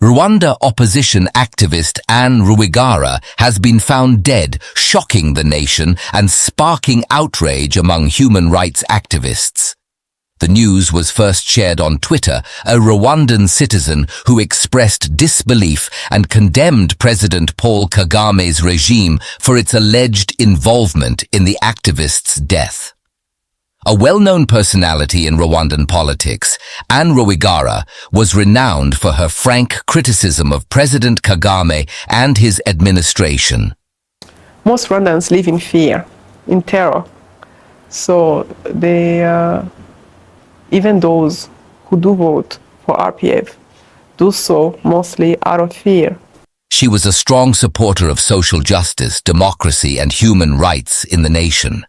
Rwanda opposition activist Anne Rwigara has been found dead, shocking the nation and sparking outrage among human rights activists. The news was first shared on Twitter, a Rwandan citizen who expressed disbelief and condemned President Paul Kagame's regime for its alleged involvement in the activist's death. A well-known personality in Rwandan politics, Anne Rwigara was renowned for her frank criticism of President Kagame and his administration. Most Rwandans live in fear, in terror. So even those who do vote for RPF do so mostly out of fear. She was a strong supporter of social justice, democracy, and human rights in the nation.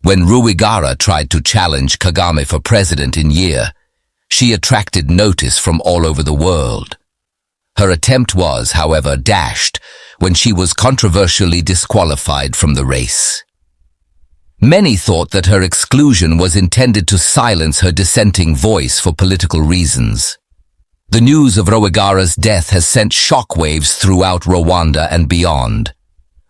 When Rwigara tried to challenge Kagame for president in year, she attracted notice from all over the world. Her attempt was, however, dashed when she was controversially disqualified from the race. Many thought that her exclusion was intended to silence her dissenting voice for political reasons. The news of Rwigara's death has sent shockwaves throughout Rwanda and beyond.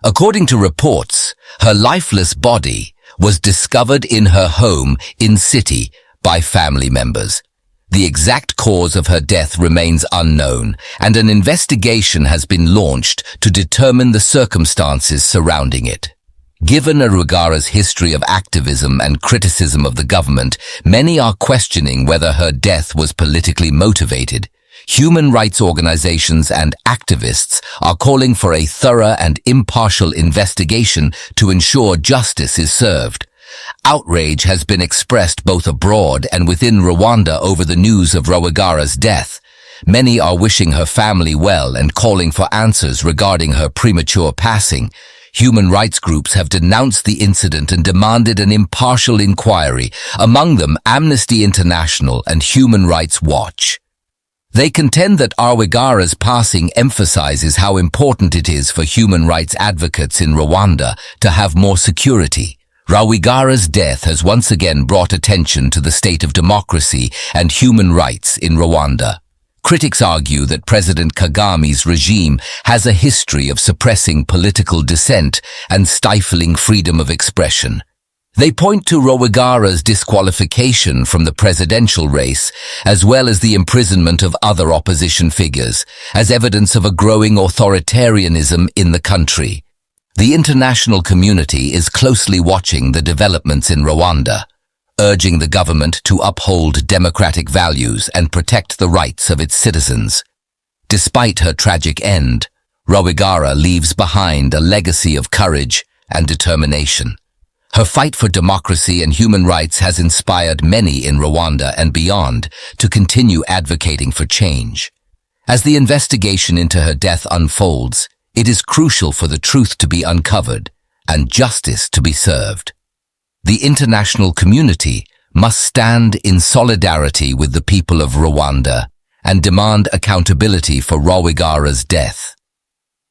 According to reports, her lifeless body was discovered in her home in City by family members. The exact cause of her death remains unknown, and an investigation has been launched to determine the circumstances surrounding it. Given Rwigara's history of activism and criticism of the government, many are questioning whether her death was politically motivated. Human rights organizations and activists are calling for a thorough and impartial investigation to ensure justice is served. Outrage has been expressed both abroad and within Rwanda over the news of Rwigara's death. Many are wishing her family well and calling for answers regarding her premature passing. Human rights groups have denounced the incident and demanded an impartial inquiry, among them Amnesty International and Human Rights Watch. They contend that Rwigara's passing emphasizes how important it is for human rights advocates in Rwanda to have more security. Rwigara's death has once again brought attention to the state of democracy and human rights in Rwanda. Critics argue that President Kagame's regime has a history of suppressing political dissent and stifling freedom of expression. They point to Rwigara's disqualification from the presidential race, as well as the imprisonment of other opposition figures, as evidence of a growing authoritarianism in the country. The international community is closely watching the developments in Rwanda, urging the government to uphold democratic values and protect the rights of its citizens. Despite her tragic end, Rwigara leaves behind a legacy of courage and determination. Her fight for democracy and human rights has inspired many in Rwanda and beyond to continue advocating for change. As the investigation into her death unfolds, it is crucial for the truth to be uncovered and justice to be served. The international community must stand in solidarity with the people of Rwanda and demand accountability for Rwigara's death.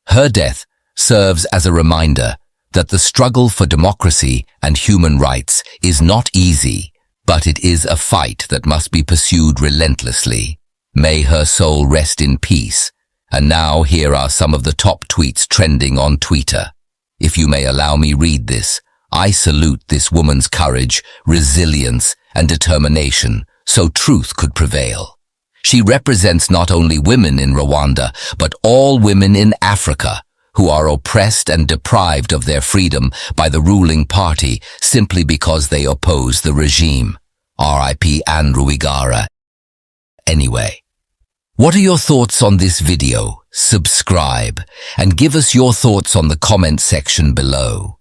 Her death serves as a reminder that the struggle for democracy and human rights is not easy, but it is a fight that must be pursued relentlessly. May her soul rest in peace. And now here are some of the top tweets trending on Twitter. If you may allow me read this, I salute this woman's courage, resilience, and determination, so truth could prevail. She represents not only women in Rwanda, but all women in Africa, who are oppressed and deprived of their freedom by the ruling party simply because they oppose the regime. R.I.P. Anne Rwigara. Anyway, what are your thoughts on this video? Subscribe and give us your thoughts on the comment section below.